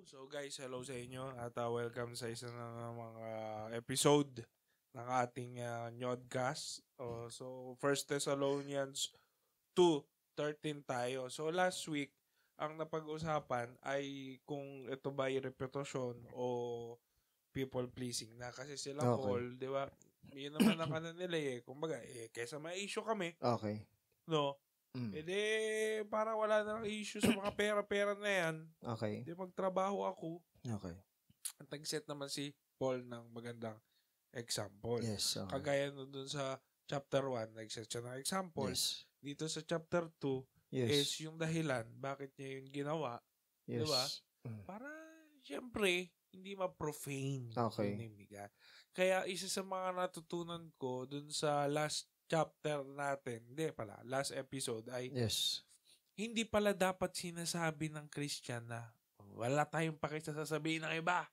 So guys, hello sa inyo at welcome sa isa na mga episode ng ating Nyodcast. So, 1 Thessalonians 2:13 tayo. So last week, ang napag-usapan ay kung ito ba ay reputasyon o people pleasing na kasi sila Okay. Paul, di ba? Yun naman ang ano nila kumbaga, kesa may issue kami, Okay. no? Para wala na ng issue sa mga pera-pera na yan. Okay. Magtrabaho ako. Okay. At nag-set naman si Paul ng magandang example. Yes. Okay. Kagaya nun dun sa chapter 1, nag-set siya ng example. Yes. Dito sa chapter 2 Yes. is yung dahilan bakit niya yun ginawa. Yes. Diba? Para, syempre, hindi ma-profane. Okay. Yung name ni God. Kaya isa sa mga natutunan ko dun sa last chapter natin, last episode ay Yes. hindi pala dapat sinasabi ng Christian na wala tayong pakisasabihin ng iba.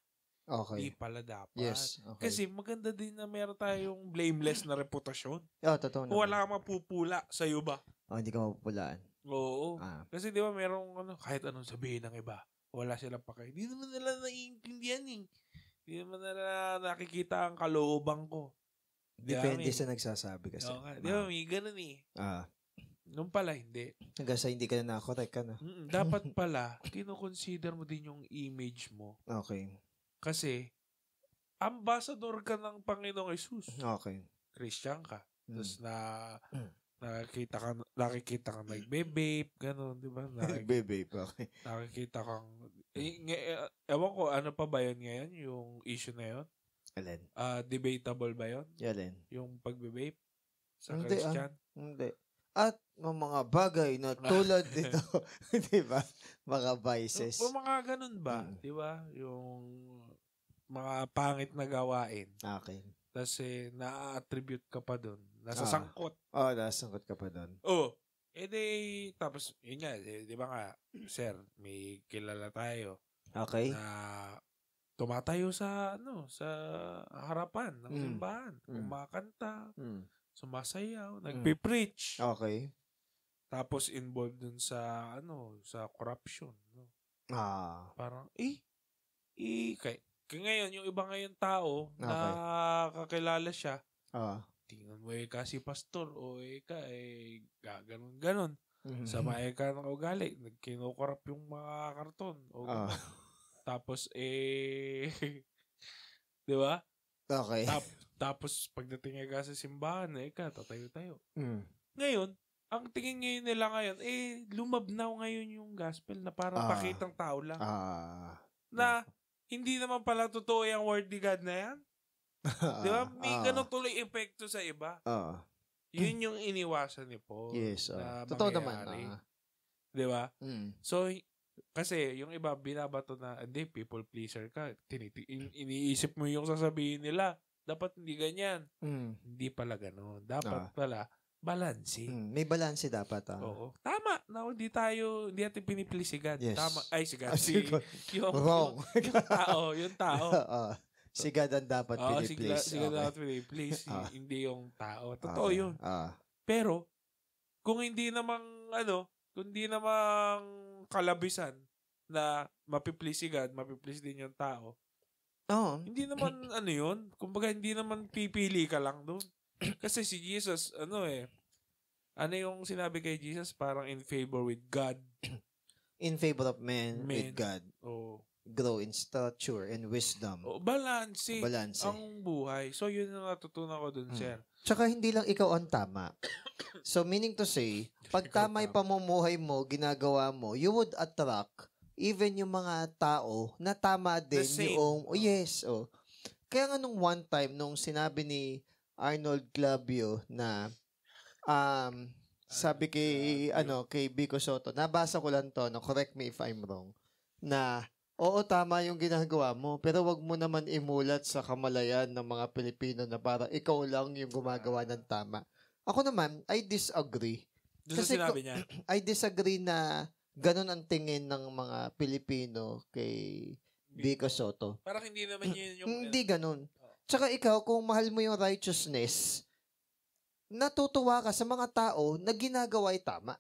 Hindi Okay. pala dapat. Yes. Okay. Kasi maganda din na meron tayong blameless na reputasyon. Totoo Kung naman. wala kang mapupula sa'yo ba? Hindi ka mapupulaan. Oo. Kasi di ba merong kahit anong sabihin ng iba, wala silang pake. Hindi naman nila naiintindihan Hindi naman nila nakikita ang kalooban ko. Depende sa nagsasabi kasi. Di ba, may ganun Nung pala, hindi. Hanggang sa hindi ka na nakorek ka na. Dapat pala, kinoconsider mo din yung image mo. Okay. Kasi, ambassador ka ng Panginoong Jesus. Okay. Christian ka. Tapos nakikita ka nagbe-vape, gano'n, di ba? Nagbe-vape, okay. Nakikita kang, ewan ko, ano pa ba yun ngayon? Yung issue na yun? Alin? Debatable ba yun? Alin? Yung pagbe-vape sa Hindi, Christian? Hindi. At mga bagay na tulad dito, di ba? Mga vices. O mga ganun ba? Di ba? Yung mga pangit na gawain. Okay. Tapos na-attribute ka pa dun. Nasasangkot. Nasasangkot ka pa dun. Tapos, yun nga, di ba nga, sir, may kilala tayo. Okay. Na tumatayo sa harapan ng simbahan. Kumakanta, sumasayaw, nagpipreach. Okay. Tapos involved dun sa corruption. No? Parang, kaya ngayon, yung iba ngayon tao, na kakilala siya, tingnan mo si pastor, o gaganon-ganon. Sa ka ng ugali, nagkinukorap yung mga karton. Tapos, di ba? Okay. Tapos, pagdating ka sa simbahan, tatayo-tayo. Ngayon, ang tingin ngayon nila ngayon, lumabnaw ngayon yung gospel na parang pakitang tao lang. Na, hindi naman pala totoo yung word ni God na yan. Di ba? May ganun tuloy epekto sa iba. Yun yung iniwasan ni Paul. Yes. Na totoo mangyayari. naman. Di ba? So, kasi yung iba binabato na, hindi, people pleaser ka. Iniisip mo yung sasabihin nila. Dapat hindi ganyan. Hindi pala ganun. Dapat pala, balanse. May balanse dapat. Oo. Tama. Na hindi natin piniplease si God. Yes. Tama. Ay, si God. Wrong. Yung tao. Si God ang dapat piniplease. Si God dapat piniplease. Hindi yung tao. Totoo yun. Pero, kung hindi namang kalabisan na mapiplease si God, mapiplease din yung tao, hindi naman yun. Kumbaga, hindi naman pipili ka lang doon. Kasi si Jesus, yung sinabi kay Jesus? Parang in favor with God. In favor of men. With God. Grow in stature and wisdom. Balanse. Ang buhay. So, yun ang natutunan ko dun, sir. Tsaka hindi lang ikaw ang tama. So, meaning to say, pag tama yung pamumuhay mo, ginagawa mo, you would attract even yung mga tao na tama din yung... Yes. Kaya nga nung one time, nung sinabi ni Arnold Clavio na sabi kay Vico Soto, nabasa ko lang to, correct me if I'm wrong, na oo, tama yung ginagawa mo, pero wag mo naman imulat sa kamalayan ng mga Pilipino na parang ikaw lang yung gumagawa ng tama. Ako naman, I disagree. Kasi sinabi niya? I disagree na ganun ang tingin ng mga Pilipino kay Vico Soto. Parang hindi naman yun yung... Hindi ganun. Tsaka ikaw, kung mahal mo yung righteousness, natutuwa ka sa mga tao na ginagawa ay tama.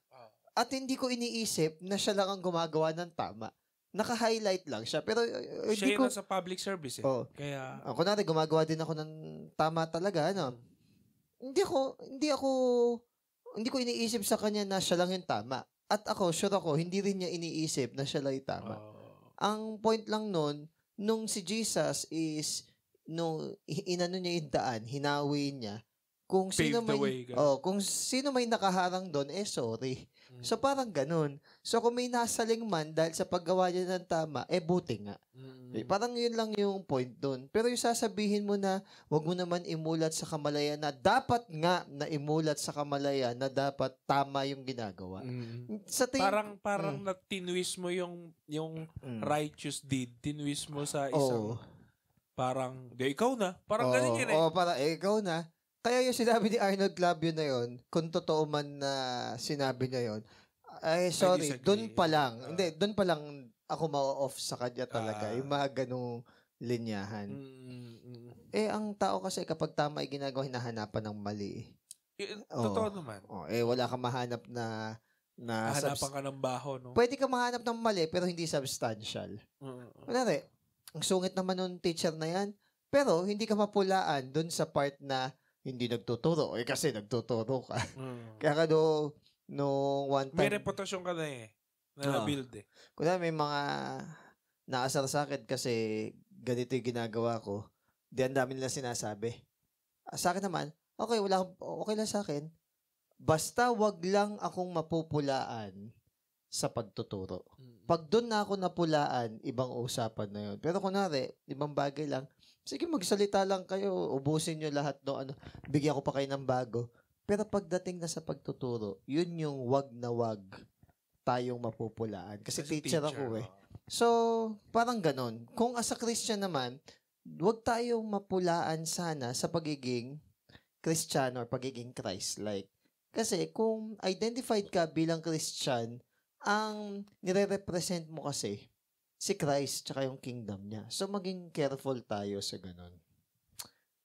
At hindi ko iniisip na siya lang ang gumagawa ng tama. naka-highlight lang siya. Pero siya yung nasa public service eh. Kaya kunwari gumagawa din ako ng tama talaga, Hindi ko iniisip sa kanya na siya lang yung tama. At ako, sure ako, hindi rin niya iniisip na siya lang yung tama. Ang point lang nun, nung si Jesus is, nung inano niya yung daan, hinawi niya, kung sino may nakaharang doon, sorry. So parang ganun. So kung may nasaling man dahil sa paggawa niya ng tama, buti nga. Parang yun lang yung point doon. Pero yung sasabihin mo na wag mo naman imulat sa kamalayan na dapat nga na imulat sa kamalayan na dapat tama yung ginagawa. Sa parang na tinwist mo yung righteous deed, tinwist mo sa isang parang ikaw na. Parang ganun yun parang ikaw na. Kaya yung sinabi ni Arnold Clavio na yun, kung totoo man na sinabi niya yun, doon pa lang. Hindi, doon pa lang ako ma-off sa kanya talaga. Yung mga ganong linyahan. Ang tao kasi kapag tama ay ginagawa, hinahanapan ng mali. Totoo naman. Wala kang mahanap na hanapan ka ng baho, no? Pwede ka mahanap ng mali, pero hindi substantial. Kunwari, ang sungit naman ng teacher na yan, pero hindi ka mapulaan doon sa part na hindi nagtuturo. Kasi nagtuturo ka. Kaya no one time... May reputasyon ka na na na-build Kaya may mga naasar sa akin kasi ganito yung ginagawa ko. Ang dami nila sinasabi. Sa akin naman, okay lang sa akin. Basta wag lang akong mapupulaan sa pagtuturo. Pag doon na ako napulaan, ibang usapan na yun. Pero kunwari, ibang bagay lang, sige, magsalita lang kayo, ubusin nyo lahat bigyan ko pa kayo ng bago. Pero pagdating na sa pagtuturo, yun yung wag na wag tayong mapupulaan. Kasi teacher ako So, parang ganon. Kung as a Christian naman, wag tayong mapulaan sana sa pagiging Christian or pagiging Christ-like. Kasi kung identified ka bilang Christian, ang nire-represent mo kasi si Christ tsaka yung kingdom niya. So, maging careful tayo sa ganun.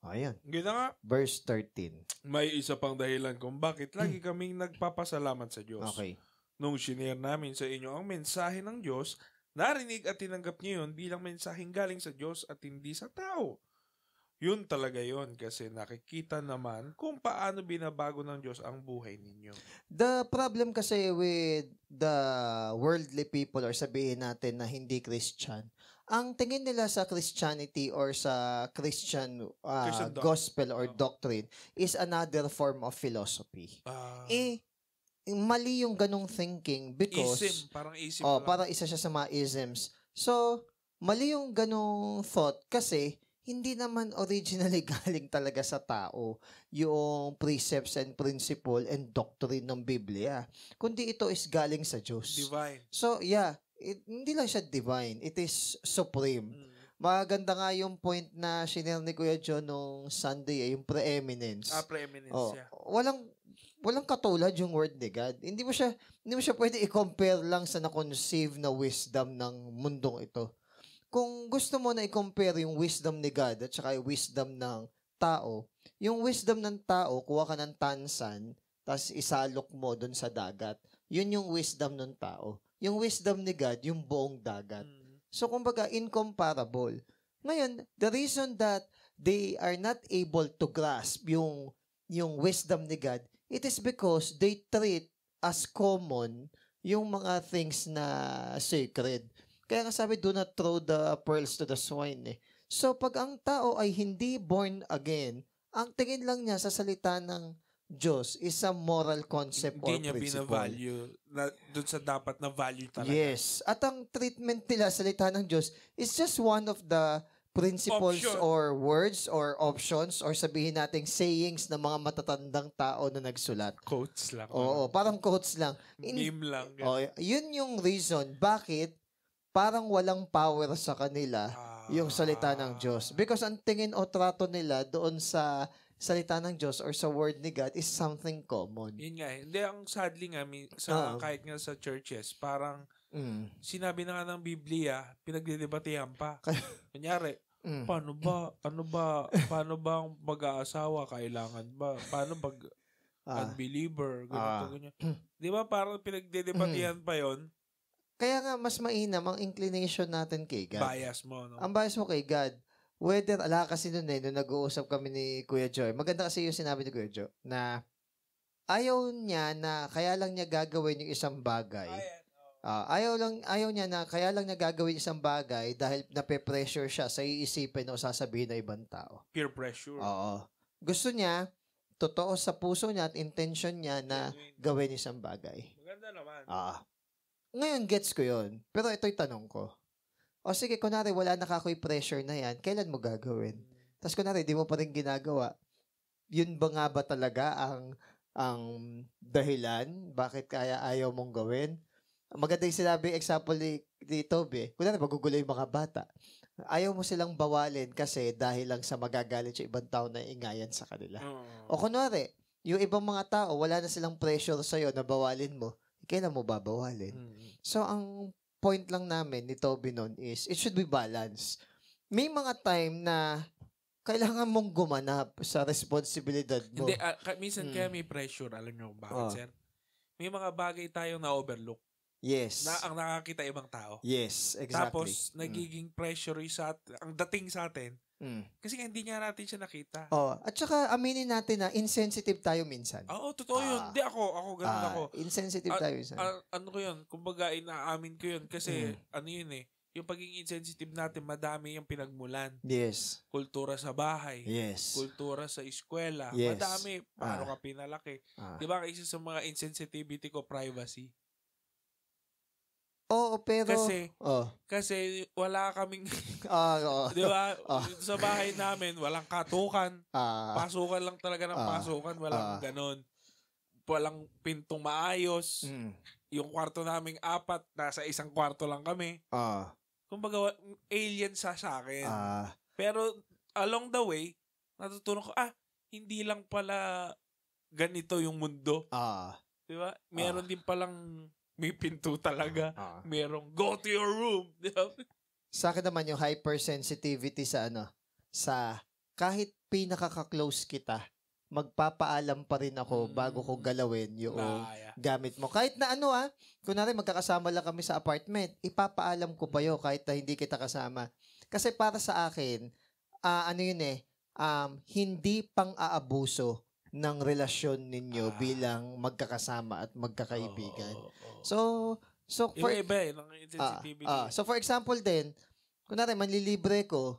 Ayan. Ganda nga. Verse 13. May isa pang dahilan kung bakit lagi kaming nagpapasalamat sa Diyos. Okay. Nung sinare namin sa inyo ang mensahe ng Diyos, narinig at tinanggap niyo yun bilang mensaheng galing sa Diyos at hindi sa tao. Yun talaga yun kasi nakikita naman kung paano binabago ng Diyos ang buhay ninyo. The problem kasi with the worldly people or sabihin natin na hindi Christian, ang tingin nila sa Christianity or sa Christian gospel or doctrine is another form of philosophy. Mali yung ganong thinking because ism, parang ism parang isa siya sa mga isms. So, mali yung ganong thought kasi hindi naman originally galing talaga sa tao yung precepts and principle and doctrine ng Biblia. Kundi ito is galing sa Diyos. Divine. So, hindi lang siya divine. It is supreme. Maganda nga yung point na shinare ni Kuya John nung Sunday, yung preeminence. Preeminence, Walang katulad yung word ni God. Hindi mo siya pwede i-compare lang sa na-conceive na wisdom ng mundong ito. Kung gusto mo na i-compare yung wisdom ni God at saka yung wisdom ng tao, yung wisdom ng tao, kuha ka ng tansan, tapos isalok mo dun sa dagat. Yun yung wisdom ng tao. Yung wisdom ni God, yung buong dagat. So, kumbaga, incomparable. Ngayon, the reason that they are not able to grasp yung wisdom ni God, it is because they treat as common yung mga things na sacred. Kaya nga sabi, do not throw the pearls to the swine. So, pag ang tao ay hindi born again, ang tingin lang niya sa salita ng Diyos is a moral concept or principle. Hindi niya bina-value doon sa dapat na value talaga. Yes. At ang treatment nila sa salita ng Diyos is just one of the principles or words or options or sabihin nating sayings ng mga matatandang tao na nagsulat. Quotes lang. Oo, parang quotes lang. Meme lang. Yun yung reason bakit parang walang power sa kanila yung salita ng Diyos. Because ang tingin o trato nila doon sa salita ng Diyos or sa word ni God is something common. Yun nga. Hindi, ang sadly nga, kahit nga sa churches, parang sinabi na nga ng Biblia, pinagdidebatehan pa. Kunyari, paano ba ang pag-aasawa? Kailangan ba? Paano pag unbeliever? Ganito, ganyan. Di ba parang pinagdidebatehan pa yon? Kaya nga, mas mainam ang inclination natin kay God. Bias mo, no? Ang bias mo kay God. Whether, kasi nung nag-uusap kami ni Kuya Joy, maganda kasi yung sinabi ni Kuya Joy, na ayaw niya na kaya lang niya gagawin yung isang bagay. Ayaw niya na kaya lang niya gagawin isang bagay dahil nape-pressure siya sa iisipin o sasabihin ng ibang tao. Peer pressure. Oo. Gusto niya, totoo sa puso niya at intention niya na gawin isang bagay. Maganda naman. Ngayon, gets ko yun. Pero ito'y tanong ko. O sige, kunwari, wala na kakoy pressure na yan, kailan mo gagawin? Tapos kunwari, di mo pa rin ginagawa. Yun ba nga ba talaga ang dahilan? Bakit kaya ayaw mong gawin? Maganda yung sinabi, example ni Toby. Kunwari, magugulo yung mga bata. Ayaw mo silang bawalin kasi dahil lang sa magagalit yung ibang tao na ingayan sa kanila. O kunwari, yung ibang mga tao, wala na silang pressure sa'yo na bawalin mo, kailan mo babawalin? So, ang point lang namin ni Toby nun is, it should be balanced. May mga time na kailangan mong gumanap sa responsibilidad mo. Hindi, minsan kaya may pressure. Alam nyo bakit, sir? May mga bagay tayong na-overlook. Yes. Na ang nakakita ibang tao. Yes, exactly. Tapos, nagiging pressure ang dating sa atin. Kasi hindi nga natin siya nakita. At saka, aminin natin na insensitive tayo minsan. Oo, totoo yun. Hindi ako ganun ako. Insensitive tayo minsan. Ano ko yun? Kumbaga, inaamin ko yun. Kasi, ano yun yung pagiging insensitive natin, madami yung pinagmulan. Yes. Kultura sa bahay. Yes. Kultura sa eskwela. Yes. Madami. Paano ka pinalaki. Diba, isa sa mga insensitivity ko, privacy. Oo, pero... Kasi wala kaming... Di ba? Sa bahay namin, walang katukan. Pasukan lang talaga ng pasukan. Walang ganon. Walang pintong maayos. Yung kwarto naming 4, nasa isang kwarto lang kami. Kumbaga, alien sa akin. Pero along the way, natutunan ko, hindi lang pala ganito yung mundo. Di ba? Meron din palang... May pinto talaga. Merong go to your room. Sa akin naman yung hypersensitivity sa kahit pinaka-close kita, magpapaalam pa rin ako bago ko galawin yung gamit mo. Kahit na kunwari magkakasama lang kami sa apartment, ipapaalam ko pa yun kahit na hindi kita kasama. Kasi para sa akin, hindi pang-aabuso ng relasyon ninyo bilang magkakasama at magkakaibigan. So for example din, kunwari manlilibre ko,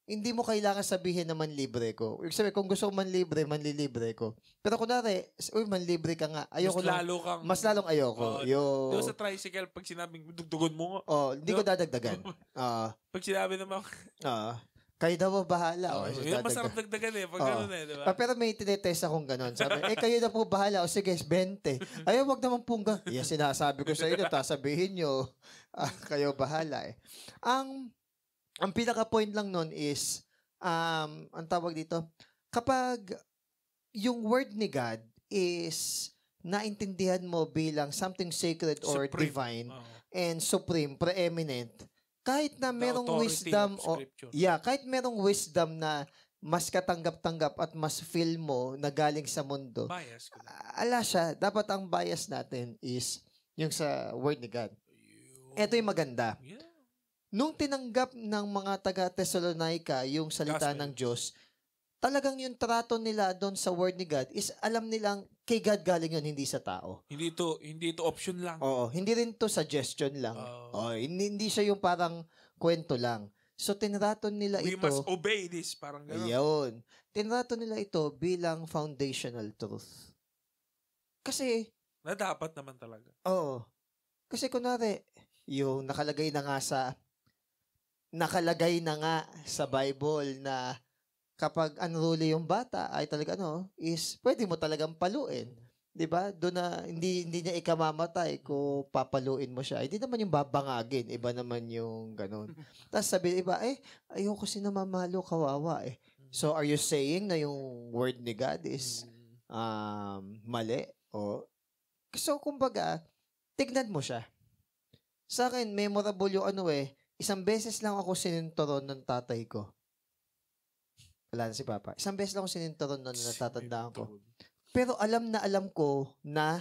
hindi mo kailangan sabihin na manlibre ko. Sabi, kung gusto ko manlilibre ko. Pero kunwari, manlibre ka nga. Ayoko mas lalong ayoko. Diba sa tricycle, pag sinabing dugdugon mo nga. Hindi ko dadagdagan. Pag sinabi naman, kayo daw bahala. Yun masarap dagdagan pag gano'n diba? Pero may tinetest akong gano'n. Sabi, kayo na po bahala. O sige, 20. Ayaw, wag naman pong sinasabi ko sa inyo, sabihin nyo, kayo bahala Ang pinaka-point lang nun is, ang tawag dito, kapag yung word ni God is naintindihan mo bilang something sacred or divine and supreme, preeminent, kahit na merong wisdom kahit merong wisdom na mas katanggap-tanggap at mas feel mo na galing sa mundo. Bias. Siya, dapat ang bias natin is yung sa word ni God. Ito yung maganda. Yeah. Nung tinanggap ng mga taga-Thessalonica yung salita ng Diyos, talagang yung trato nila doon sa word ni God is alam nilang kay God galing yun, hindi sa tao. Hindi ito option lang. Hindi rin to suggestion lang. Hindi siya yung parang kwento lang. So, tinrato nila We must obey this. Parang gano'n. Yun. Tinrato nila ito bilang foundational truth. Kasi, na dapat naman talaga. Kasi kunwari, yung nakalagay na nga sa Bible na kapag unruly yung bata ay talaga is pwede mo talagang paluin. 'Di ba? Doon na hindi niya ikamamatay kung papaluin mo siya. Hindi naman yung babangagin, iba naman yung ganun. Tapos sabi iba, ayoko sinamamalo, kawawa So are you saying na yung word ni God is mali? So kumbaga, tignan mo siya. Sa akin, memorable yung isang beses lang ako sininturon ng tatay ko. Wala na si Papa. Isang beses lang ako sininturon na natatandaan ko. Pero alam ko na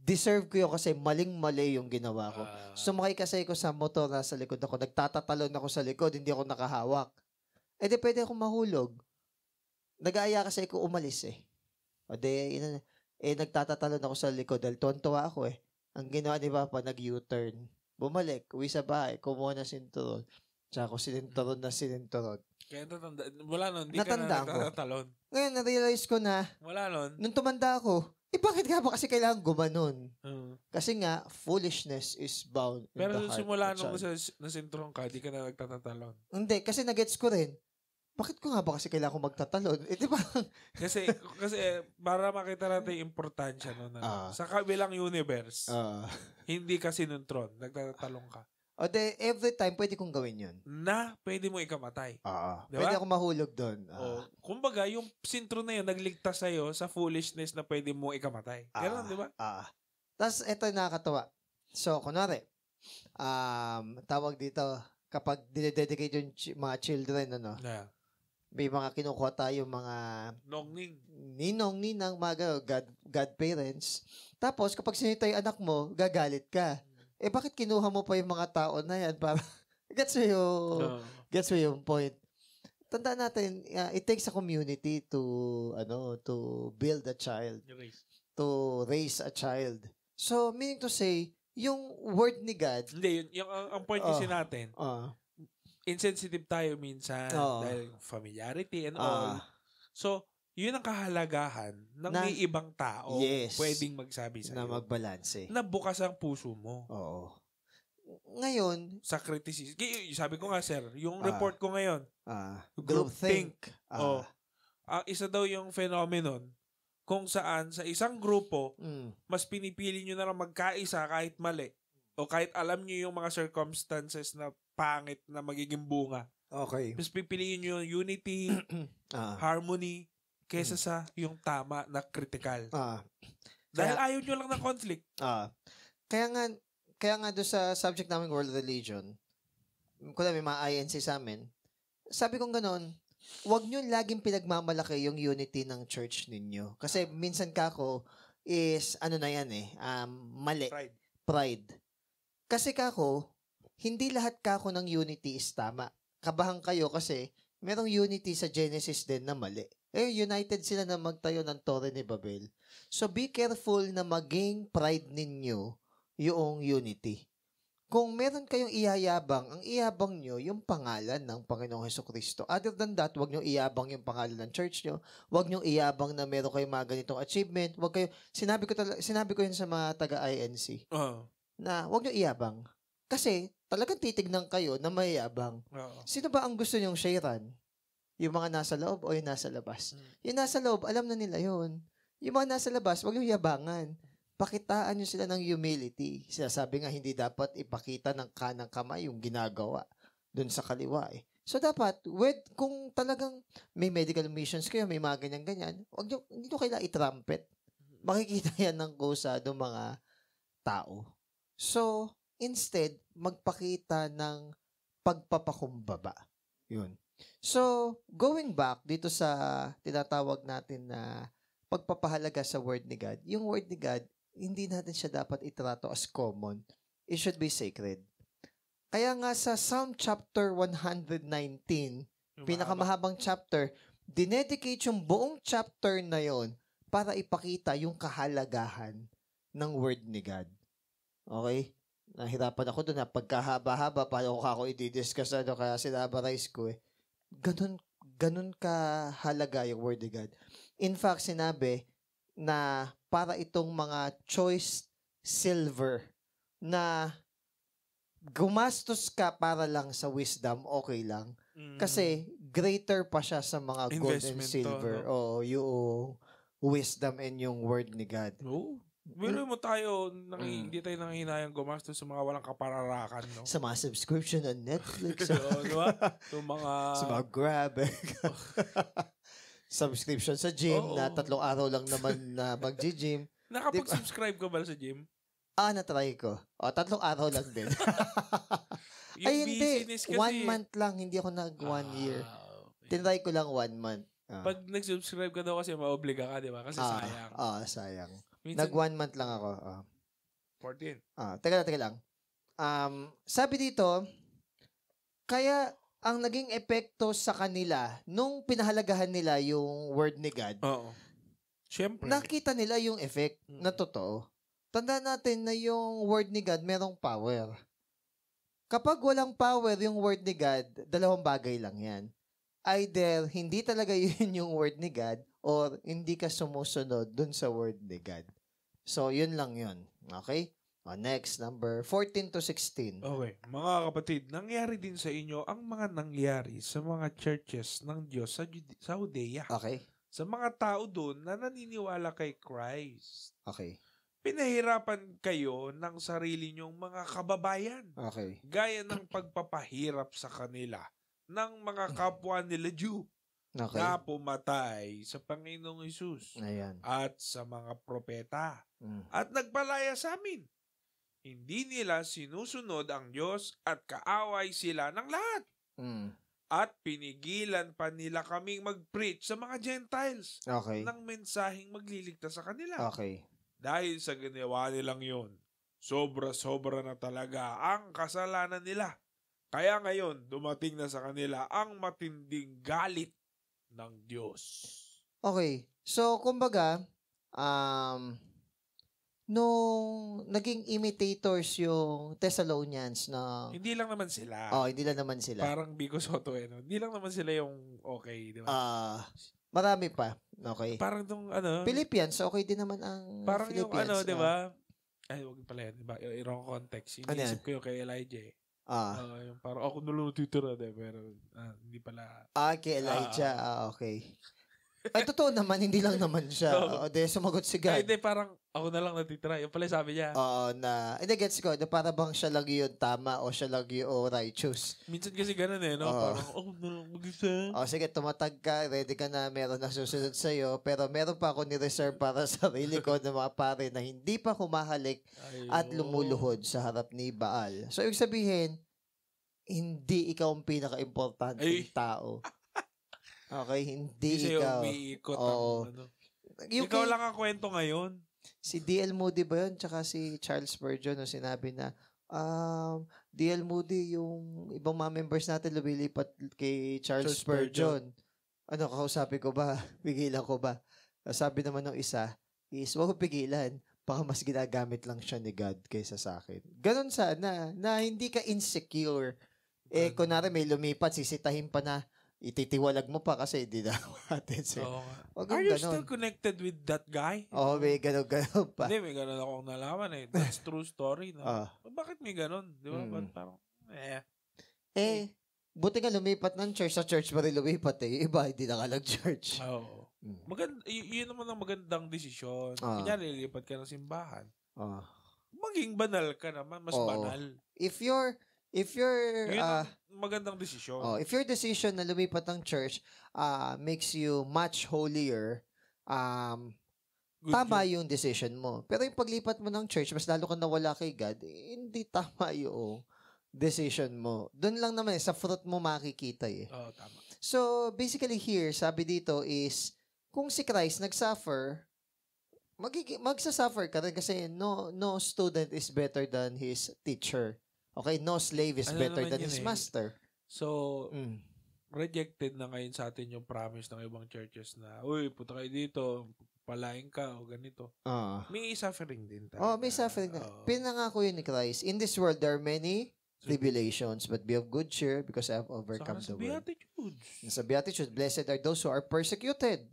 deserve ko yun kasi maling-mali yung ginawa ko. Sumakay kasi ako sa motor, nasa likod ako, nagtatatalon ako sa likod, hindi ako nakahawak. Di pwede akong mahulog. Nag-aaya kasi ako umalis nagtatatalon ako sa likod dahil tuwan-tuwa ako Ang ginawa ni Papa, nag-U-turn. Bumalik, uwi sa bahay, kumuha na sinturon. Tsaka ko sininturon. Kaya wala nun, hindi ka na nagtatalon. Ngayon, na-realize ko na, wala nun. Nung tumanda ako, bakit nga ba kasi kailangan gumanon? Kasi nga, foolishness is bound in Pero the heart. Pero simula nung nasinturon ka, di ka na nagtatalon. Hindi, kasi nagets ko rin. Bakit ko nga ba kasi kailangan ko magtatalon? Di ba? kasi para makita natin yung importansya nun. Sa kabilang universe, hindi ka sinintron, nagtatalon ka. Every time, pwede kong gawin yun. Na, pwede mo ikamatay. Diba? Pwede ako mahulog doon. Kumbaga, yung sintro na yun, nagligtas sa'yo sa foolishness na pwede mo ikamatay. Ganun, di ba? Tapos, ito nakakatawa. So, kunwari, tawag dito, kapag dinededicate yung mga children, may mga kinukuha tayo, mga ninong, mga godparents. Tapos, kapag sinita yung anak mo, gagalit ka. Bakit kinuha mo pa yung mga tao na yan para gets mo yung point. Tandaan natin, it takes a community to build a child, to raise a child. So meaning to say, yung word ni God, hindi yung ang point kasi natin. Insensitive tayo minsan dahil familiarity and all. So yun ang kahalagahan ng may ibang tao pwedeng magsabi sa'yo. Na magbalanse. Na bukas ang puso mo. Oo. Ngayon, sa criticism. Sabi ko nga, sir, yung report ko ngayon, groupthink. Isa daw yung phenomenon kung saan sa isang grupo, mas pinipili nyo na lang magkaisa kahit mali. O kahit alam nyo yung mga circumstances na pangit na magiging bunga. Okay. Mas pipiliin nyo yung unity, harmony, kesa sa yung tama na critical. Dahil ayaw nyo lang ng conflict. Kaya nga doon sa subject namin world religion, kung may mga INC sa amin, sabi kong gano'n, huwag nyo laging pinagmamalaki yung unity ng church ninyo. Kasi minsan kako is, mali. Pride. Kasi kako, hindi lahat kako ng unity is tama. Kabahan kayo kasi merong unity sa Genesis din na mali. United sila na magtayo ng Torre ni Babel. So, be careful na maging pride ninyo yung unity. Kung meron kayong iyayabang, ang iyabang nyo yung pangalan ng Panginoong Hesukristo. Other than that, wag nyo iyabang yung pangalan ng church nyo. Wag nyo iyabang na meron kayong mga ganitong achievement. Wag kayo, sinabi ko yun sa mga taga-INC. Na wag nyo iyabang. Kasi, talagang titignan kayo na mayabang. Sino ba ang gusto nyong sharean? Yung mga nasa loob o yung nasa labas? Yung nasa loob, alam na nila yun. Yung mga nasa labas, wag yung yabangan. Pakitaan nyo sila ng humility. Sinasabi nga, hindi dapat ipakita ng kanang kamay yung ginagawa dun sa kaliwa So, dapat, kung talagang may medical missions kayo, may mga ganyan-ganyan, hindi nyo kailangan itrumpet. Makikita yan ng kusa ng mga tao. So, instead, magpakita ng pagpapakumbaba. Yun. So, going back dito sa tinatawag natin na pagpapahalaga sa Word ni God, yung Word ni God, hindi natin siya dapat itrato as common. It should be sacred. Kaya nga sa Psalm chapter 119, pinakamahabang chapter, dinedicate yung buong chapter na yon para ipakita yung kahalagahan ng Word ni God. Okay? Nahirapan ako doon na pagkahaba-haba, paano ako i-discuss kaya sinabarize ko Ganun kahalaga yung Word of God. In fact, sinabi na para itong mga choice silver na gumastos ka para lang sa wisdom, okay lang. Kasi greater pa siya sa mga gold and silver. Yung wisdom and yung Word ni God. Biro mo tayo, hindi tayo nanghihinayang gumastos sa mga walang kapararakan, no? Sa mga subscription on Netflix. Diba? Sa mga Grab. Subscription sa gym na 3 araw lang naman na mag-gym. Nakapag-subscribe ka ba sa gym? Na-try ko. 3 araw lang din. Ay, hindi. 1 month lang. Hindi ako nag-1 year. Tinry ko lang 1 month. Pag nag-subscribe ka daw kasi maobliga ka, di ba? Kasi sayang. Sayang. Minsan, nag 1 month lang ako. 14. Teka lang. Sabi dito, kaya ang naging epekto sa kanila, nung pinahalagahan nila yung word ni God, Siyempre. nakita nila yung effect na totoo. Tandaan natin na yung word ni God merong power. Kapag walang power yung word ni God, dalawang bagay lang yan. Either hindi talaga yun yung word ni God or hindi ka sumusunod dun sa word ni God. So, yun lang yun. Okay? Next, number 14 to 16. Okay. Mga kapatid, nangyari din sa inyo ang mga nangyari sa mga churches ng Diyos sa Judea. Okay. Sa mga tao doon na naniniwala kay Christ. Okay. Pinahirapan kayo ng sarili nyong mga kababayan. Okay. Gaya ng pagpapahirap sa kanila ng mga kapwa nila Jew na pumatay sa Panginoong Hesus at sa mga propeta at nagpalaya sa amin. Hindi nila sinusunod ang Diyos at kaaway sila ng lahat. At pinigilan pa nila kaming mag-preach sa mga Gentiles ng mensaheng magliligtas sa kanila. Okay. Dahil sa ginawa nilang yun, sobra-sobra na talaga ang kasalanan nila. Kaya ngayon, dumating na sa kanila ang matinding galit ng Diyos. Okay. So, kumbaga, nung naging imitators yung Thessalonians na... Hindi lang naman sila. Hindi lang naman sila. Parang Bico Soto, no? Hindi lang naman sila yung okay, di ba? Marami pa. Okay. Parang itong Philippians, okay din naman ang parang Philippians. Yung di ba? Ay, wag pala yan, di ba? Yung wrong context. Iniisip ko yung kay Elijah. Yung parang ako nulunod titira, pero hindi pala. Kay Elijah. Okay. Ay, totoo naman, hindi lang naman siya. Sumagot si God. Hindi, parang ako na lang natitira. Yung pala sabi niya. Hindi, gets ko. Para bang siya lang yun tama o siya lang yun righteous. Minsan kasi ganun no? Parang, mag-isa. Sige, tumatag ka, ready ka na, meron na susunod sa'yo, pero meron pa ako ni-reserve para sa sarili ko ng mga pare na hindi pa humahalik at lumuluhod sa harap ni Baal. So, ibig sabihin, hindi ikaw ang pinaka-importanting tao. Okay, hindi ikaw. Umiikot ikaw lang ang kwento ngayon. Si D.L. Moody ba yun? Tsaka si Charles Spurgeon no, sinabi na, D.L. Moody, yung ibang mga members natin lumilipat kay Charles Spurgeon. Kausapin ko ba? Pigilan ko ba? Sabi naman ng isa is, wag ko pigilan. Baka mas ginagamit lang siya ni God kaysa sa akin. Ganon sana, na hindi ka insecure. Kunwari may lumipat, sisitahin pa na, ititiwalag mo pa kasi hindi na natin. Are you still connected with that guy? May ganon pa. Hindi, may ganon akong nalaman That's true story. No? Bakit may ganon? Di ba? Parang, buti nga lumipat ng church. Sa church pa rin lumipat Iba, hindi nakalag-church. Yun naman ang magandang desisyon. Kunyari, lilipat ka ng simbahan. Maging banal ka naman. Mas banal. If you're magandang desisyon. If your decision na lumipat ng church makes you much holier, tama yung decision mo. Pero yung paglipat mo ng church, mas lalo kang nawala kay God, hindi tama yung decision mo. Doon lang naman sa fruit mo makikita tama. So, basically here, sabi dito is, kung si Christ nag-suffer, magsasuffer ka rin kasi no student is better than his teacher. Okay, no slave is better than his master. So, rejected na ngayon sa atin yung promise ng ibang churches na, uy, punta kayo dito, palain ka o ganito. May suffering din tayo. May suffering na. Pinangako yun ni Christ. In this world, there are many tribulations, but be of good cheer because I have overcome the world. Sa Beatitudes, blessed are those who are persecuted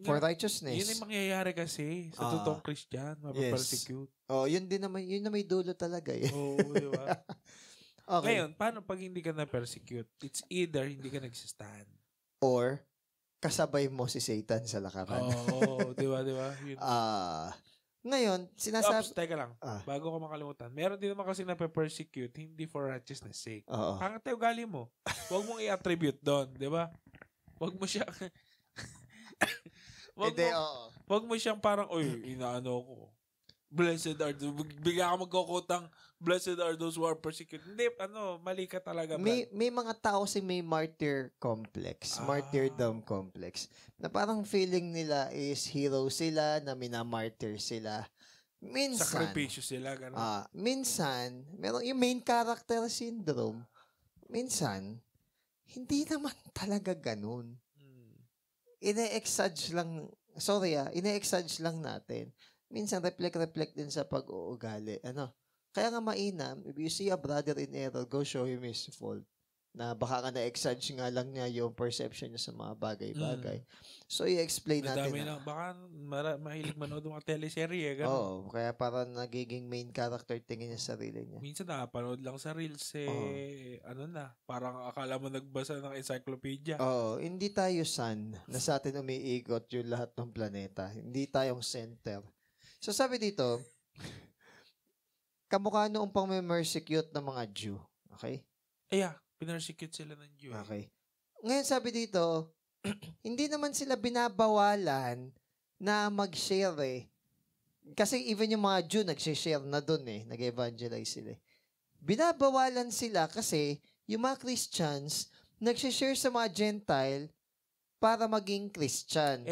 for righteousness. Yun yung mangyayari kasi sa totoong Christian, mapapersecute. Yun din naman, yun na may dulo talaga. Di ba? Okay. Ngayon, paano pag hindi ka na-persecute? It's either hindi ka nagsistand. Or, kasabay mo si Satan sa lakaran. Di ba? Ngayon, sinasabi... Teka lang. Bago ko makalimutan. Meron din naman kasi na-persecute, hindi for righteousness sake. Pangat tayo ugali mo. Huwag mong i-attribute doon. Di ba? Huwag mo siya... Wag mo siyang parang, inaano ko. Blessed are those, bigla ka magkukutang, blessed are those who are persecuted. Hindi, mali ka talaga. May mga tao kasi may martyr complex, martyrdom complex, na parang feeling nila is hero sila, na minamartyr sila. Minsan, sakripisyo sila, gano'n. Minsan, meron yung main character syndrome. Minsan, hindi naman talaga ganun. Ine-exage lang natin. Minsan, reflect din sa pag-uugali. Kaya nga mainam, if you see a brother in error, go show him his fault. Na baka nga na-exage nga lang niya yung perception niya sa mga bagay-bagay. So, i-explain natin na. Baka mahilig manood ng mga teleserye, gano'n. Oo, kaya parang nagiging main character tingin niya sa sarili niya. Minsan nakapanood lang sa Reels, parang akala mo nagbasa ng encyclopedia. Oo, hindi tayo sun na sa atin umiikot yung lahat ng planeta. Hindi tayong center. So, sabi dito, kamukha noong pang-mersecute ng mga Jew. Okay? Pinersecute sila ng Jew. Okay. Ngayon sabi dito, hindi naman sila binabawalan na mag-share Kasi even yung mga Jew, nag-share na dun nag-evangelize sila Binabawalan sila kasi yung mga Christians, nag-share sa mga Gentile para maging Christian.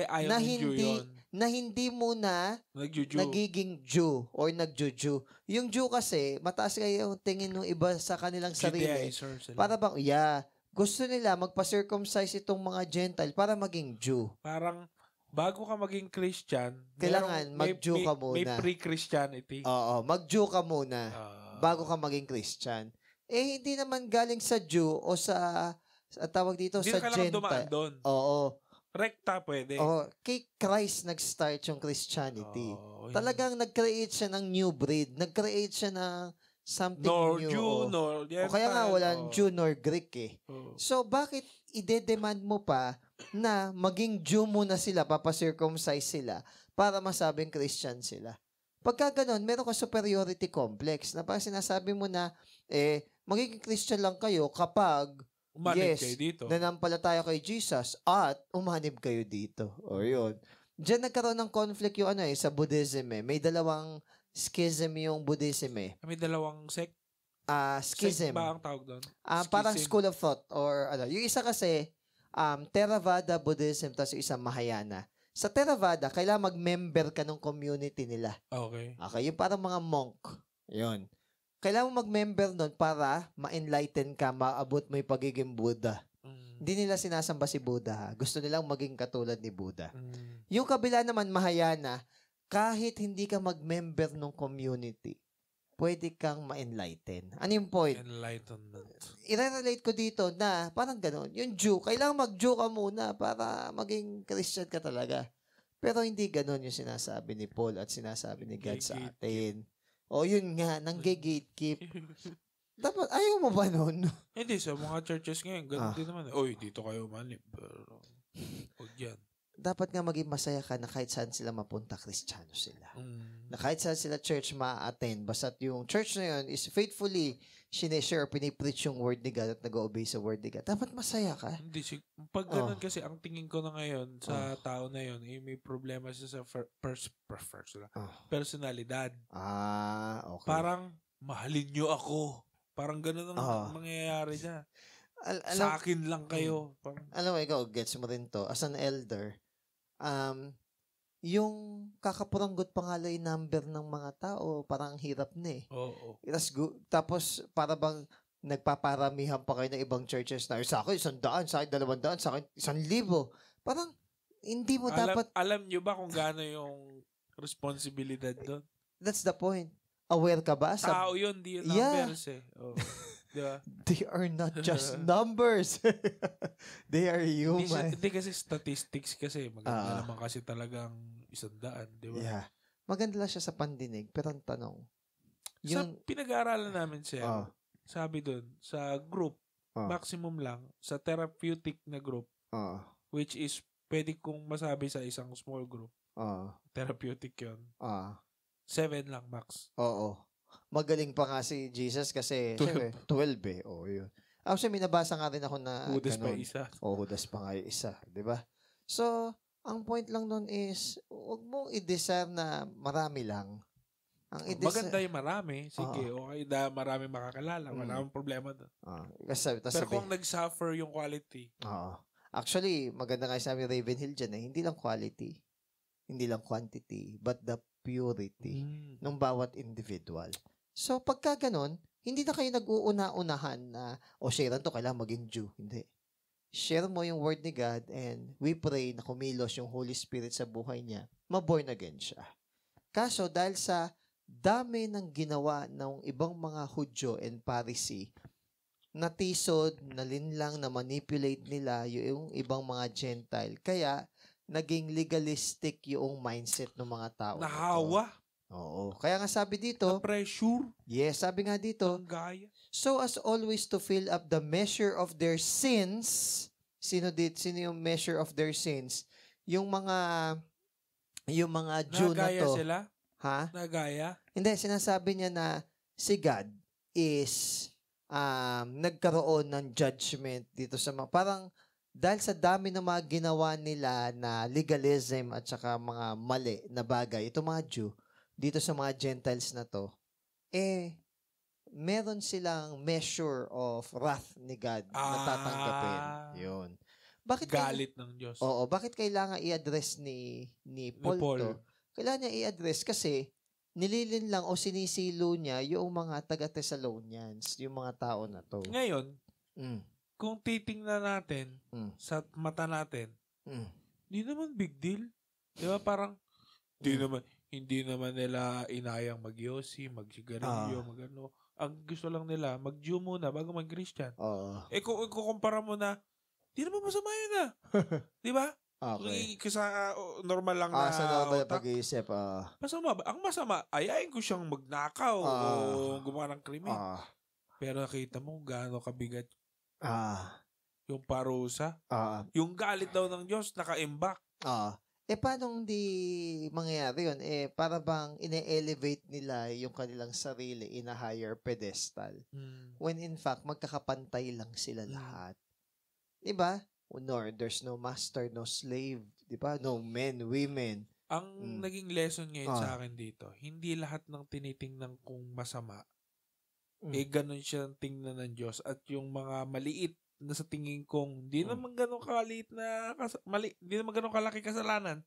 Na hindi muna nagiging Jew or nagjuju. Yung Jew kasi, mataas kayo yung tingin ng iba sa kanilang sarili. Para bang, gusto nila magpa-circumcise itong mga Gentile para maging Jew. Parang, bago ka maging Christian, kailangan mag-Jew ka muna. May pre-Christianity. Oo, mag-Jew ka muna bago ka maging Christian. Hindi naman galing sa Jew o sa tawag dito hindi sa Gentile. Hindi ka lang dumaan doon. Oo. Rekta pwede. Kay Christ nag-start yung Christianity. Talagang nag-create siya ng new breed. Nag-create siya ng something new. Jew, nor Gentile. Kaya nga walang Jew nor Greek So, bakit ide-demand mo pa na maging Jew muna sila, papacircumcise sila, para masabing Christian sila? Pagka ganun, meron ka superiority complex na parang sinasabi mo na, magiging Christian lang kayo kapag umanib kayo dito. Nanampalataya kay Jesus at umanib kayo dito. O yun. Diyan nagkaroon ng conflict yung sa Buddhism May dalawang schism yung Buddhism May dalawang sect? Schism. Sect ba ang tawag doon? Parang school of thought or Yung isa kasi, Theravada Buddhism tapos yung isa Mahayana. Sa Theravada, kailangan mag-member ka ng community nila. Okay. Yung parang mga monk. Yun. Kailangan mo mag-member nun para ma-enlighten ka, maabot mo yung pagiging Buddha. Hindi nila sinasamba si Buddha. Gusto nilang maging katulad ni Buddha. Yung kabila naman, Mahayana, kahit hindi ka mag-member ng community, pwede kang ma-enlighten. Ano yung point? Enlightenment. I-relate ko dito na parang ganun. Yung Jew, kailangan mag-Jew ka muna para maging Christian ka talaga. Pero hindi ganun yung sinasabi ni Paul at sinasabi ni God sa atin. Yun nga, nang-gatekeep. Dapat, ayaw mo ba nun? Hindi, sa mga churches ngayon, ganun din naman. Dito kayo manip. Pero, huwag yan. Dapat nga maging masaya ka na kahit saan sila mapunta, Kristiyano sila. Na kahit saan sila church ma-attend, basta't yung church na yun is faithfully sineshare, pinipreach yung word ni God at nag-obey sa word ni God. Dapat masaya ka. Hindi, pag ganun kasi, ang tingin ko na ngayon sa tao na yun, may problema siya sa personalidad. Okay. Parang, mahalin nyo ako. Parang ganun ang mangyayari niya. Sa akin lang kayo. Alam mo, ikaw, gets mo rin to. As an elder, yung kakapuranggot pa nga lang yung number ng mga tao, parang hirap na Tapos, para bang nagpaparamihan pa kayo ng ibang churches na, sa akin, 100, sa akin, 200, sa akin, 1,000. Parang, hindi mo dapat... Alam nyo ba kung gaano yung responsibilidad doon? That's the point. Aware ka ba? Tao yun, di numbers Diba? They are not just numbers. They are human. Hindi kasi statistics kasi. Maganda naman kasi talagang 100, di ba? Yeah. Maganda lang siya sa pandinig. Pero ang tanong, sa pinag-aaralan namin siya, sabi dun, sa group, maximum lang, sa therapeutic na group, which is, pwede kong masabi sa isang small group, therapeutic yun. 7 lang, max. Oo. Magaling pa nga si Jesus kasi 12 yun. Actually, minabasa nga rin ako na Judas pa isa. Judas pa nga yung isa. Diba? So, ang point lang nun is, huwag mong i-desire na marami lang. Maganda yung marami. Sige, okay. Marami makakalala. Walang problema doon. Pero kung nag-suffer yung quality. Actually, maganda nga sabi Ravenhill dyan hindi lang quality, hindi lang quantity, but the purity ng bawat individual. So, pagka ganun, hindi na kayo nag-uuna-unahan na, sharean to, kailangan maging Jew. Hindi. Share mo yung word ni God and we pray na kumilos yung Holy Spirit sa buhay niya, ma-born again siya. Kaso, dahil sa dami ng ginawa ng ibang mga Hudyo and Pharisee, natisod, nalinlang, na manipulate nila yung ibang mga Gentile. Kaya, naging legalistic yung mindset ng mga tao. Nahawa. Oo. Kaya nga sabi dito, pressure. Yes, sabi nga dito, so as always to fill up the measure of their sins. Sino yung measure of their sins? Yung mga Jew na to. Nagaya sila? Ha? Nagaya? Hindi, sinasabi niya na si God is nagkaroon ng judgment dito sa mga, parang dahil sa dami ng mga ginawa nila na legalism at saka mga mali na bagay, itong mga Jew, dito sa mga Gentiles na to, meron silang measure of wrath ni God na tatanggapin. Yun. Bakit galit ng Diyos. Oo. Bakit kailangan i-address ni Paul to? Kailangan niya i-address kasi nililin lang o sinisilo niya yung mga taga-Thessalonians, yung mga tao na to. Ngayon, kung titingnan natin sa mata natin, hindi naman big deal. Di ba parang, hindi naman nila inayang mag-yosi, mag-sigarilyo, mag-ano. Ang gusto lang nila, mag-Jew muna bago mag-Christian. Kung kukumpara mo na, di naman masama yun Di ba? Okay. Kasi normal lang na sa normal na pag-iisip. Masama ba? Ang masama, ayayin ko siyang magnakaw o gumawa ng krimen. Pero nakita mo gaano kabigat yung parusa. Yung galit daw ng Diyos, naka-imbak. Paano hindi mangyayari yun? Para bang ine-elevate nila yung kanilang sarili in a higher pedestal. When in fact, magkakapantay lang sila lahat. Diba? There's no master, no slave. Diba? No men, women. Ang naging lesson ngayon sa akin dito, hindi lahat ng tinitingnan kong masama, ganun siya tingnan ng Diyos. At yung mga maliit na sa tingin kong hindi naman ganun kaliit na hindi naman ganun kalaki kasalanan,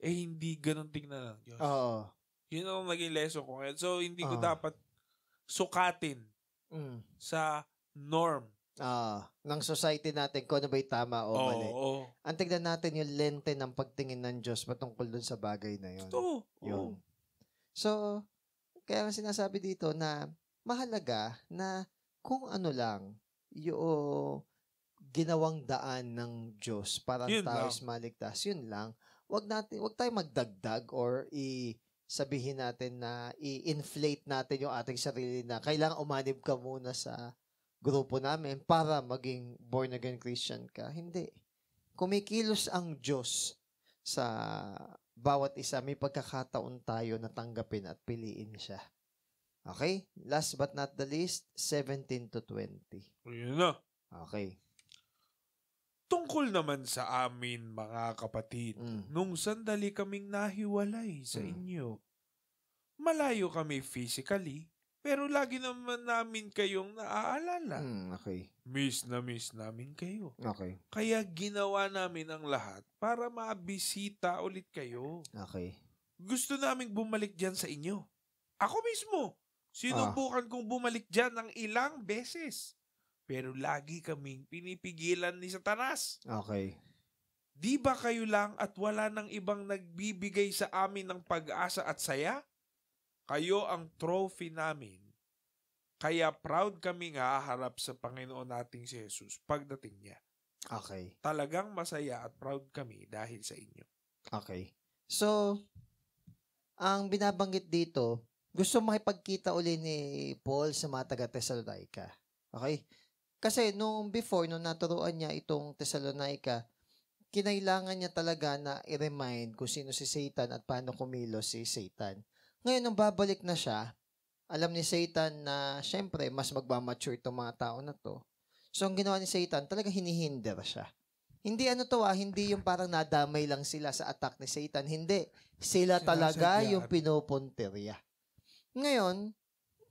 hindi ganun tingnan ng Diyos. Yun ang naging lesson ko ngayon. So, hindi ko dapat sukatin sa norm ng society natin kung ano ba'y tama o mali. Ang tignan natin yung lente ng pagtingin ng Diyos patungkol dun sa bagay na yun. Yun. So, kaya sinasabi dito na mahalaga na kung ano lang yung ginawang daan ng Diyos para ang tao is maligtas, yun lang. Wag tayo magdagdag or sabihin natin na i-inflate natin yung ating sarili na kailangan umanib ka muna sa grupo namin para maging born again Christian ka. Hindi. Kumikilos ang Diyos sa bawat isa. May pagkakataon tayo na tanggapin at piliin siya. Okay? Last but not the least, 17 to 20. Yun na. Okay. Tungkol naman sa amin, mga kapatid, nung sandali kaming nahiwalay sa inyo, malayo kami physically, pero lagi naman namin kayong naaalala. Okay. Miss namin kayo. Okay. Kaya ginawa namin ang lahat para mabisita ulit kayo. Okay. Gusto naming bumalik dyan sa inyo. Ako mismo. Sinubukan kong bumalik dyan ng ilang beses. Pero lagi kaming pinipigilan ni Satanas. Okay. Di ba kayo lang at wala nang ibang nagbibigay sa amin ng pag-asa at saya? Kayo ang trophy namin. Kaya proud kami nga harap sa Panginoon nating si Jesus pagdating niya. Okay. Talagang masaya at proud kami dahil sa inyo. Okay. So, ang binabanggit dito, gusto makipagkita uli ni Paul sa mga taga-Thessalonica. Okay? Kasi nung naturuan niya itong Thessalonica, kinailangan niya talaga na i-remind kung sino si Satan at paano kumilos si Satan. Ngayon, nung babalik na siya, alam ni Satan na syempre mas magmamature itong mga tao na to. So, ang ginawa ni Satan, talaga hinihinder siya. Hindi hindi yung parang nadamay lang sila sa attack ni Satan. Hindi. Sila talaga yung pinupuntirya. Ngayon,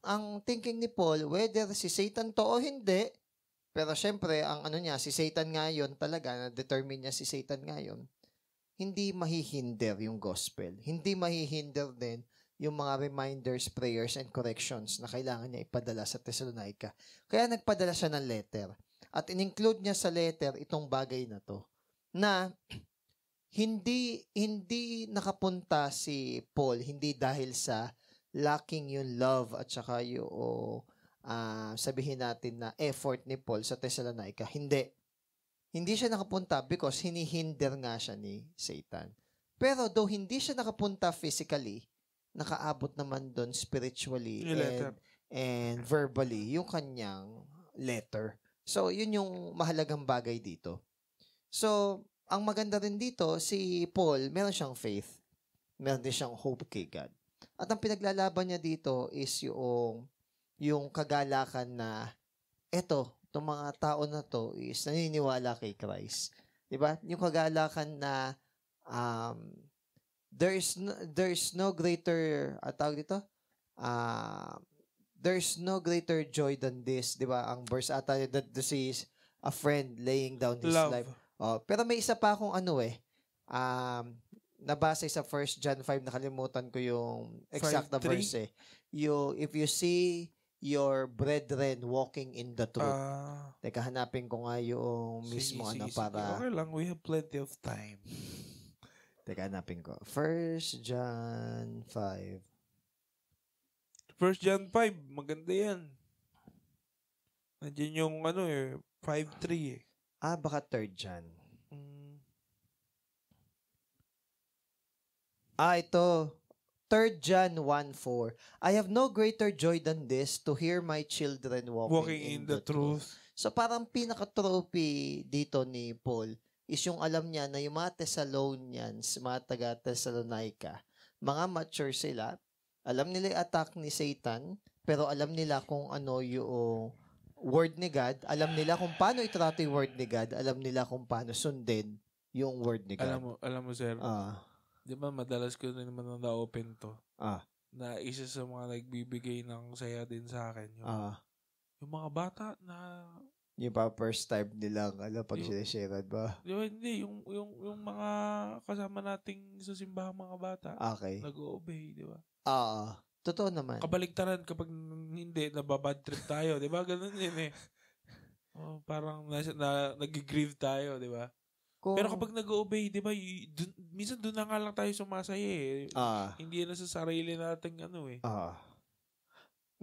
ang thinking ni Paul, whether si Satan to o hindi, pero syempre, ang si Satan nga yun talaga, na-determine niya si Satan nga yun. hindi mahihinder yung gospel. Hindi mahihinder din yung mga reminders, prayers, and corrections na kailangan niya ipadala sa Thessalonica. Kaya nagpadala siya ng letter. At in-include niya sa letter itong bagay na to, na hindi nakapunta si Paul, hindi dahil sa lacking yung love at saka yung sabihin natin na effort ni Paul sa Thessalonica. Hindi siya nakapunta because hinihinder nga siya ni Satan. Pero though hindi siya nakapunta physically, nakaabot naman doon spiritually and verbally yung kanyang letter. So, yun yung mahalagang bagay dito. So, ang maganda rin dito, si Paul, meron siyang faith. Meron din siyang hope kay God. At ang pinaglalaban niya dito is yung kagalakan na itong mga tao na to is naniniwala kay Christ. Diba? Yung kagalakan na there's no greater there's no greater joy than this, diba? Ang verse ata that this is a friend laying down his life. Pero may isa pa akong nabasa sa 1 John 5, nakalimutan ko yung exact na verse eh. If you see your brethren walking in the truth. Teka, hanapin ko nga yung mismo para... Okay lang, we have plenty of time. Teka, hanapin ko. 1 John 5. 1 John 5, maganda yan. Nandiyan yung 5:3 eh. Baka 3 John. Ito. 3 John 1:4. I have no greater joy than this, to hear my children walking in the truth. So parang pinaka-trophy dito ni Paul is yung alam niya na yung mga Thessalonians, mga taga-Thessalonica, mga mature sila, alam nila yung attack ni Satan, pero alam nila kung ano yung word ni God, alam nila kung paano itrato yung word ni God, alam nila kung paano sundin yung word ni God. Alam mo sir, di ba madalas ko na naman na-open to, na isa sa mga nagbibigay ng saya din sa akin, yung mga bata na yung pa first time nilang pag sinashared ba? Di ba, hindi. Yung mga kasama nating sa simbahan mga bata. Okay. Nag-o-obey, di ba? Totoo naman. Kabaligtaran kapag hindi, nababad trip tayo. Di ba? Ganun yun eh. Parang nag-grieve tayo, di ba? Pero kapag nag-o-obey, di ba, minsan doon na nga lang tayo sumasaya eh. Hindi na sa sarili natin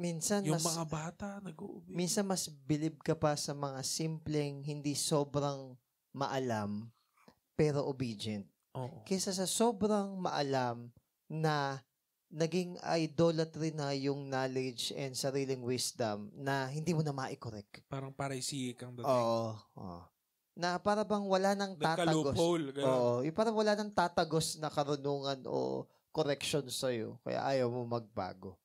minsan yung mga bata nag-uubig. Minsan mas believe ka pa sa mga simpleng, hindi sobrang maalam, pero obedient. Kaysa sa sobrang maalam na naging idolatry na yung knowledge and sariling wisdom na hindi mo na ma-correct. Parang parisik ang dating. Na para bang wala nang tatagos. Yung parang wala nang tatagos na karunungan o correction sa'yo. Kaya ayaw mo magbago.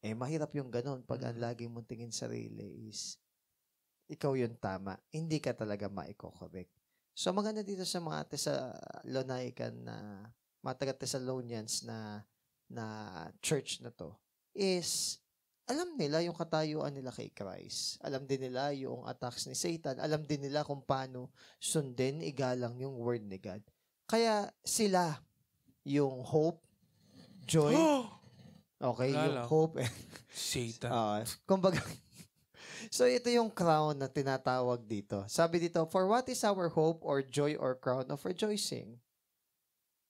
Mahirap yung ganun pag ang lagi mong tingin sarili is ikaw yung tama. Hindi ka talaga ma-correct. So, maganda dito sa mga Thessalonican na mga taga-Thessalonians na church na to is alam nila yung katayuan nila kay Christ. Alam din nila yung attacks ni Satan. Alam din nila kung paano sundin, igalang yung word ni God. Kaya sila yung hope, joy, okay, yung hope and Satan. Kumbaga, so ito yung crown na tinatawag dito. Sabi dito, for what is our hope or joy or crown of rejoicing?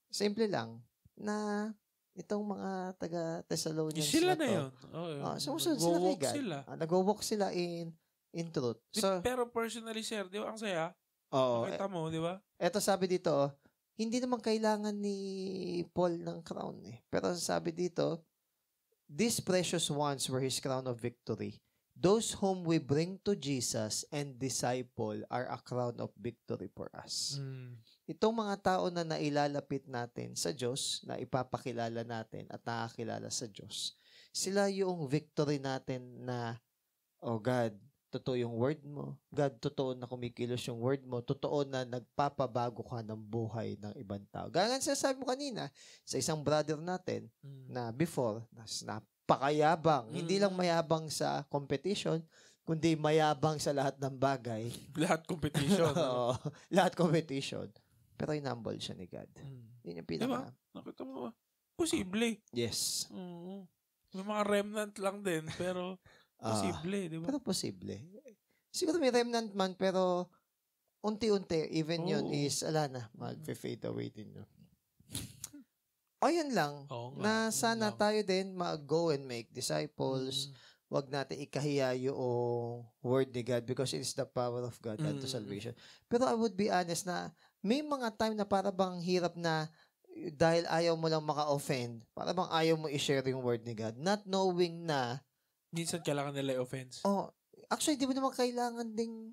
Simple lang, na itong mga taga-Thessalonians sila na yun. Sumusunod sila kay God. Nag-walk sila in truth. So, pero personally, sir, di ba, ang saya? Nakita mo, di ba? Ito sabi dito, hindi naman kailangan ni Paul ng crown eh. Pero sabi dito, these precious ones were his crown of victory. Those whom we bring to Jesus and disciple are a crown of victory for us. Itong mga tao na nailalapit natin sa Diyos, na ipapakilala natin at nakakilala sa Diyos, sila yung victory natin na, God, totoo yung word mo. God, totoo na kumikilos yung word mo. Totoo na nagpapabago ka ng buhay ng ibang tao. Ganyan sinasabi mo kanina sa isang brother natin na before, napakayabang. Hindi lang mayabang sa competition, kundi mayabang sa lahat ng bagay. Lahat competition. Lahat competition. pero inumble siya ni God. Yun yung pinaka... Diba? Nakita mo ba? Posible. Yes. May mga remnant lang din, pero posible, di ba? Pero posible. Siguro may remnant man, pero unti-unti, even yun is, na, mag-fade away din yun. Ayun lang, na sana tayo din mag-go and make disciples. Wag natin ikahiya yung word ni God because it is the power of God unto salvation. Pero I would be honest na may mga time na para bang hirap na dahil ayaw mo lang maka-offend, para bang ayaw mo i-share yung word ni God, not knowing na minsan kailangan nila i-offense. Actually, di mo naman kailangan ding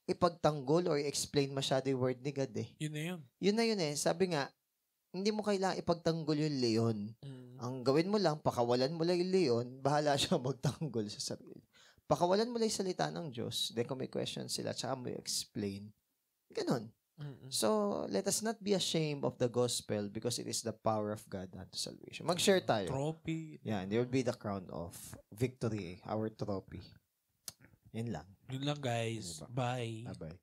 ipagtanggol or explain masyado yung word ni God eh. Yun na yun. Yun na yun eh. Sabi nga, hindi mo kailangan ipagtanggol yung leon. Ang gawin mo lang, pakawalan mo lang yung leon, bahala siya magtanggol sa sarili. Pakawalan mo lang yung salita ng Diyos, then kung may question sila, tsaka mo explain. Ganon. So, let us not be ashamed of the gospel because it is the power of God unto salvation. Mag-share tayo. Trophy. Yeah, and there will be the crown of victory, our trophy. Yun lang. Yun lang, guys. Bye. Bye-bye.